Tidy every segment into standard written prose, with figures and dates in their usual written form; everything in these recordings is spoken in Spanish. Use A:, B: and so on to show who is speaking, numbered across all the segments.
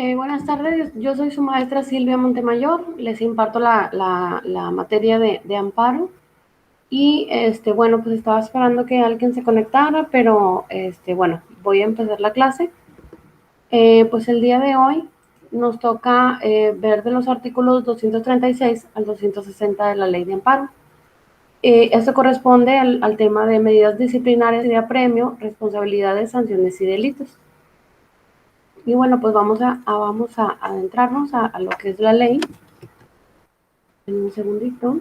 A: Buenas tardes, yo soy su maestra Silvia Montemayor, les imparto la materia de amparo y bueno, pues estaba esperando que alguien se conectara, pero bueno, voy a empezar la clase. Pues el día de hoy nos toca ver de los artículos 236 al 260 de la Ley de Amparo. Esto corresponde al tema de medidas disciplinarias y de apremio, responsabilidades, sanciones y delitos. Y bueno, pues vamos a adentrarnos a lo que es la ley. En un segundito.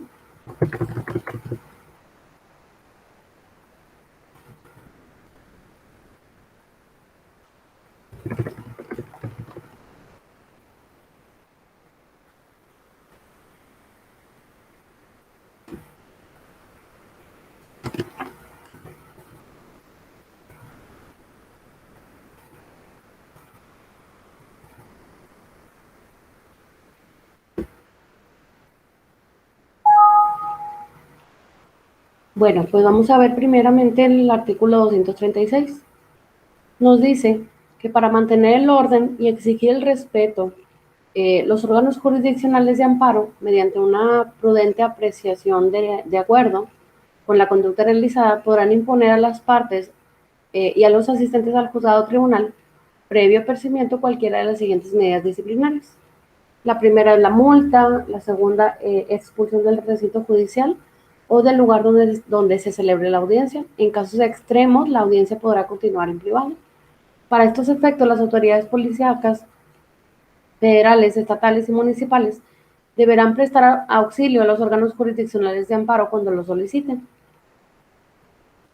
A: Bueno, pues vamos a ver primeramente el artículo 236. Nos dice que para mantener el orden y exigir el respeto, los órganos jurisdiccionales de amparo, mediante una prudente apreciación de acuerdo con la conducta realizada, podrán imponer a las partes y a los asistentes al juzgado o tribunal, previo apercibimiento, cualquiera de las siguientes medidas disciplinarias. La primera es la multa, la segunda, expulsión del recinto judicial o del lugar donde se celebre la audiencia. En casos extremos, la audiencia podrá continuar en privado. Para estos efectos, las autoridades policíacas federales, estatales y municipales deberán prestar auxilio a los órganos jurisdiccionales de amparo cuando lo soliciten.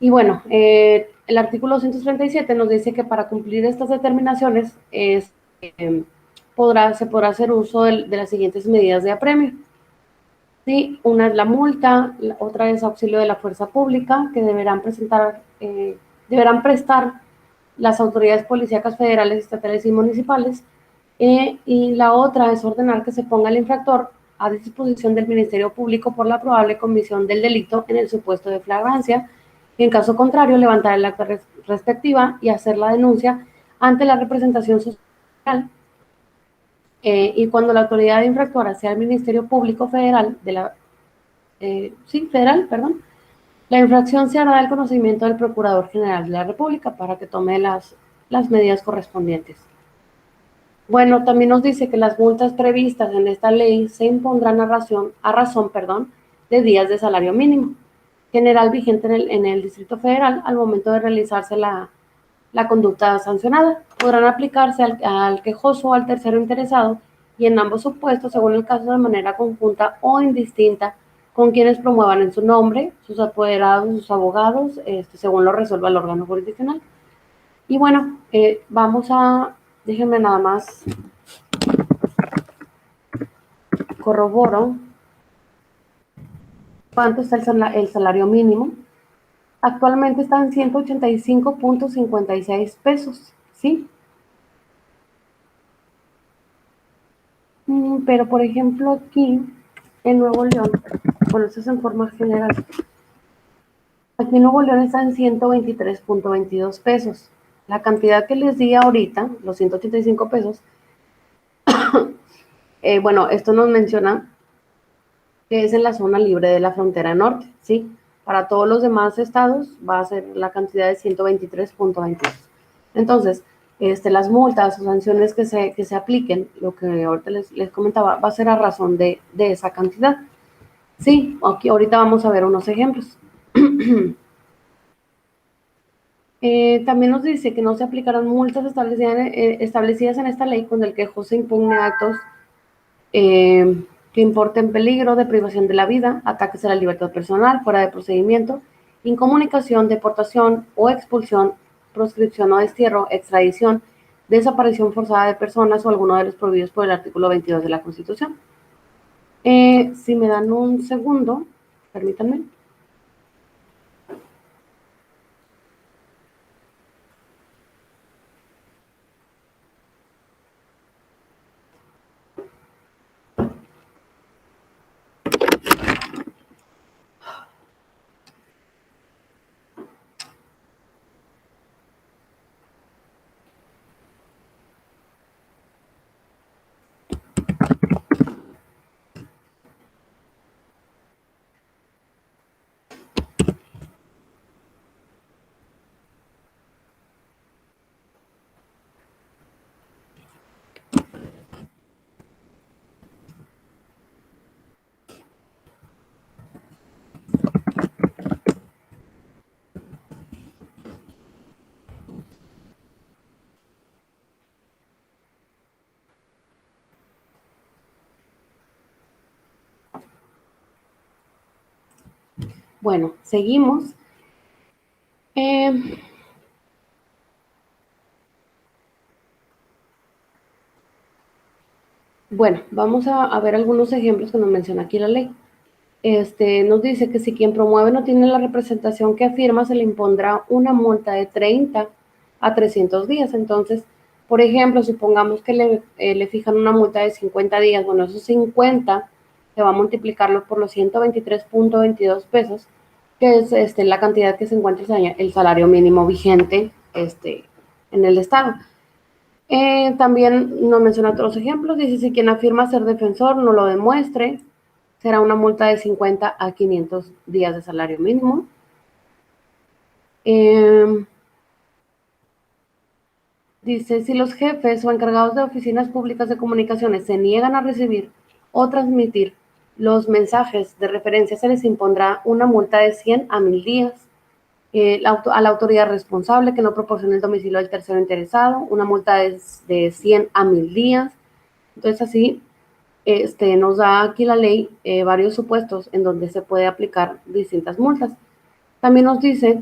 A: Y bueno, el artículo 237 nos dice que para cumplir estas determinaciones se podrá hacer uso de las siguientes medidas de apremio. Sí, una es la multa, la otra es auxilio de la fuerza pública que deberán prestar las autoridades policíacas federales, estatales y municipales. Y la otra es ordenar que se ponga el infractor a disposición del Ministerio Público por la probable comisión del delito en el supuesto de flagrancia. Y en caso contrario, levantar el acta respectiva y hacer la denuncia ante la representación social. Y cuando la autoridad infractora sea el Ministerio Público Federal federal, perdón, la infracción se hará del conocimiento del Procurador General de la República para que tome las medidas correspondientes. Bueno, también nos dice que las multas previstas en esta ley se impondrán a razón de días de salario mínimo, general vigente en el Distrito Federal al momento de realizarse la conducta sancionada. Podrán aplicarse al quejoso o al tercero interesado y en ambos supuestos, según el caso, de manera conjunta o indistinta, con quienes promuevan en su nombre, sus apoderados, sus abogados, según lo resuelva el órgano jurisdiccional. Y bueno, déjenme nada más corroboro cuánto está el salario mínimo. Actualmente está en 185.56 pesos, ¿sí? Pero, por ejemplo, aquí en Nuevo León, bueno, esto es en forma general, aquí en Nuevo León está en 123.22 pesos. La cantidad que les di ahorita, los 185 pesos, bueno, esto nos menciona que es en la zona libre de la frontera norte, ¿sí? Para todos los demás estados va a ser la cantidad de 123.22. Entonces, las multas o sanciones que se apliquen, lo que ahorita les comentaba, va a ser a razón de esa cantidad. Sí, aquí ahorita vamos a ver unos ejemplos. También nos dice que no se aplicarán multas establecidas en esta ley cuando el quejoso impugne actos que importen peligro de privación de la vida, ataques a la libertad personal, fuera de procedimiento, incomunicación, deportación o expulsión, proscripción o destierro, extradición, desaparición forzada de personas o alguno de los prohibidos por el artículo 22 de la Constitución. Si me dan un segundo, permítanme. Bueno, seguimos. Bueno, vamos a ver algunos ejemplos que nos menciona aquí la ley. Nos dice que si quien promueve no tiene la representación que afirma, se le impondrá una multa de 30 a 300 días. Entonces, por ejemplo, supongamos que le fijan una multa de 50 días. Bueno, esos 50 se va a multiplicarlo por los 123.22 pesos, que es la cantidad que se encuentra el salario mínimo vigente en el Estado. También nos menciona otros ejemplos. Dice, si quien afirma ser defensor no lo demuestre, será una multa de 50 a 500 días de salario mínimo. Dice, si los jefes o encargados de oficinas públicas de comunicaciones se niegan a recibir o transmitir los mensajes de referencia, se les impondrá una multa de 100 a 1000 días. A la autoridad responsable que no proporcione el domicilio del tercero interesado, una multa de 100 a 1000 días. Entonces, así nos da aquí la ley varios supuestos en donde se puede aplicar distintas multas. También nos dice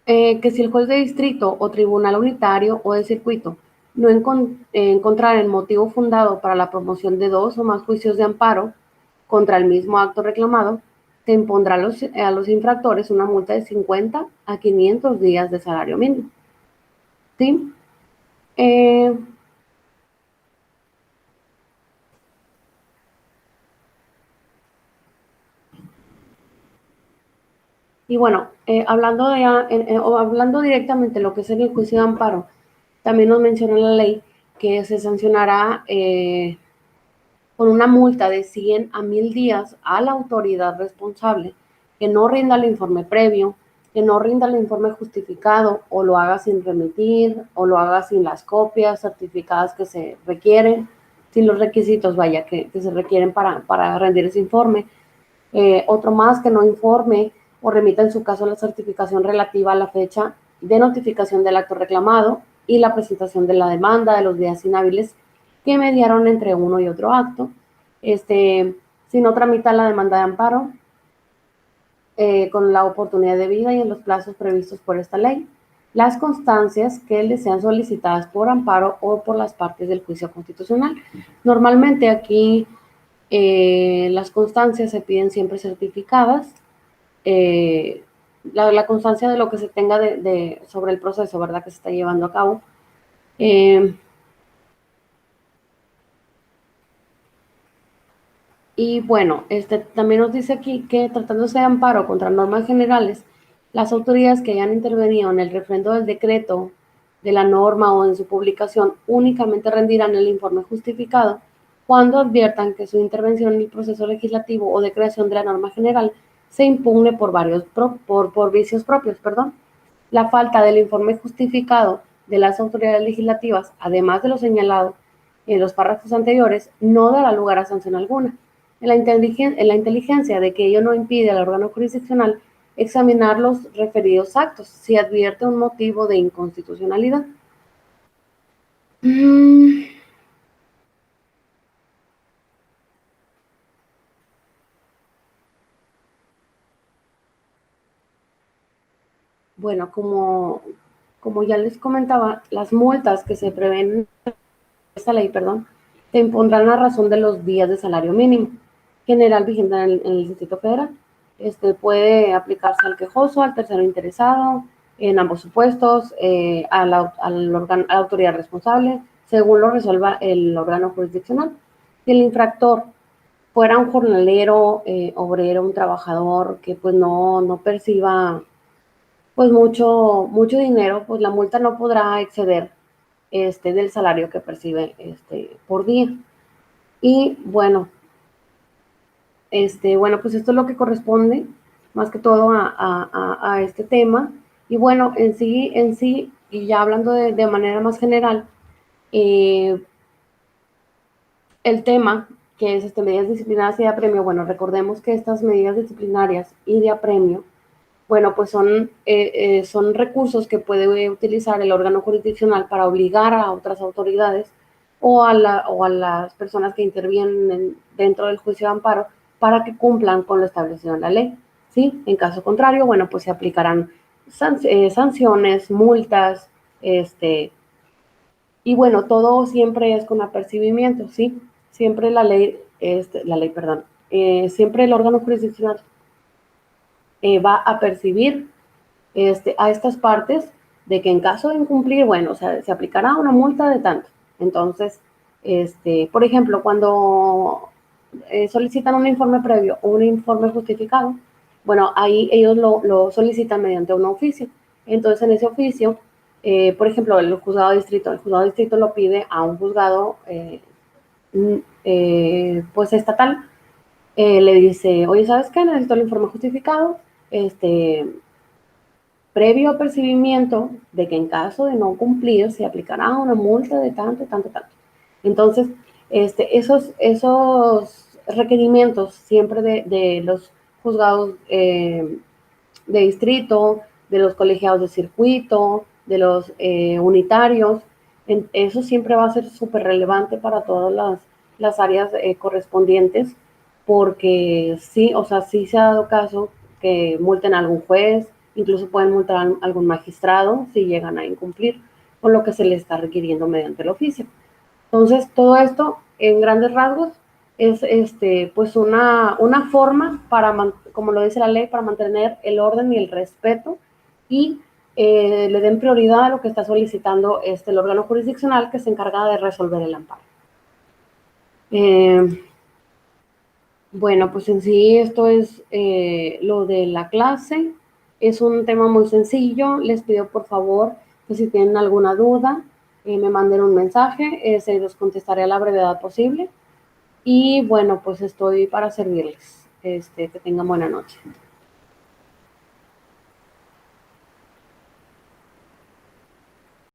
A: que si el juez de distrito o tribunal unitario o de circuito no encontrar el motivo fundado para la promoción de dos o más juicios de amparo contra el mismo acto reclamado, se impondrá a los infractores una multa de 50 a 500 días de salario mínimo. ¿Sí? Y bueno, hablando directamente de lo que es el juicio de amparo, también nos menciona la ley que se sancionará con una multa de 100 a 1000 días a la autoridad responsable que no rinda el informe previo, que no rinda el informe justificado o lo haga sin remitir o lo haga sin las copias certificadas que se requieren, sin los requisitos, vaya, que se requieren para rendir ese informe. Otro más que no informe o remita en su caso la certificación relativa a la fecha de notificación del acto reclamado y la presentación de la demanda de los días inhábiles que mediaron entre uno y otro acto. Si no tramita la demanda de amparo con la oportunidad debida y en los plazos previstos por esta ley, las constancias que le sean solicitadas por amparo o por las partes del juicio constitucional. Normalmente aquí las constancias se piden siempre certificadas, la constancia de lo que se tenga sobre el proceso, ¿verdad?, que se está llevando a cabo. Y bueno, también nos dice aquí que tratándose de amparo contra normas generales, las autoridades que hayan intervenido en el refrendo del decreto de la norma o en su publicación únicamente rendirán el informe justificado cuando adviertan que su intervención en el proceso legislativo o de creación de la norma general se impugne por vicios propios, perdón. La falta del informe justificado de las autoridades legislativas, además de lo señalado en los párrafos anteriores, no dará lugar a sanción alguna. En la inteligencia de que ello no impide al órgano jurisdiccional examinar los referidos actos si advierte un motivo de inconstitucionalidad. Bueno, como ya les comentaba, las multas que se prevén en esta ley, perdón, se impondrán a razón de los días de salario mínimo general vigente en el Distrito Federal. Puede aplicarse al quejoso, al tercero interesado, en ambos supuestos, a la autoridad responsable, según lo resuelva el órgano jurisdiccional. Si el infractor fuera un jornalero, obrero, un trabajador que pues no perciba pues mucho dinero, pues la multa no podrá exceder del salario que percibe por día. Y bueno, pues esto es lo que corresponde más que todo a este tema. Y bueno, en sí, y ya hablando de manera más general, el tema que es medidas disciplinarias y de apremio, bueno, recordemos que estas medidas disciplinarias y de apremio, bueno, pues son recursos que puede utilizar el órgano jurisdiccional para obligar a otras autoridades o a las personas que intervienen dentro del juicio de amparo para que cumplan con lo establecido en la ley, ¿sí? En caso contrario, bueno, pues se aplicarán sanciones, multas, y bueno, todo siempre es con apercibimiento, ¿sí? Siempre perdón, siempre el órgano jurisdiccional va a percibir a estas partes de que en caso de incumplir, bueno, o sea, se aplicará una multa de tanto. Entonces, por ejemplo, cuando solicitan un informe previo o un informe justificado, bueno, ahí ellos lo solicitan mediante un oficio. Entonces, en ese oficio, por ejemplo, el juzgado de distrito lo pide a un juzgado pues estatal, le dice, oye, ¿sabes qué? Necesito el informe justificado, previo apercibimiento de que en caso de no cumplir se aplicará una multa de tanto, tanto, tanto. Entonces, esos requerimientos siempre de los juzgados de distrito, de los colegiados de circuito, de los unitarios, eso siempre va a ser súper relevante para todas las áreas correspondientes, porque sí, o sea, sí se ha dado caso que multen a algún juez, incluso pueden multar a algún magistrado si llegan a incumplir con lo que se les está requiriendo mediante el oficio. Entonces, todo esto, en grandes rasgos, es pues una forma para, como lo dice la ley, para mantener el orden y el respeto y le den prioridad a lo que está solicitando el órgano jurisdiccional que se encarga de resolver el amparo. Bueno, pues en sí esto es lo de la clase. Es un tema muy sencillo. Les pido por favor que si tienen alguna duda, me manden un mensaje. Se los contestaré a la brevedad posible. Y bueno, pues estoy para servirles. Que tengan buena noche.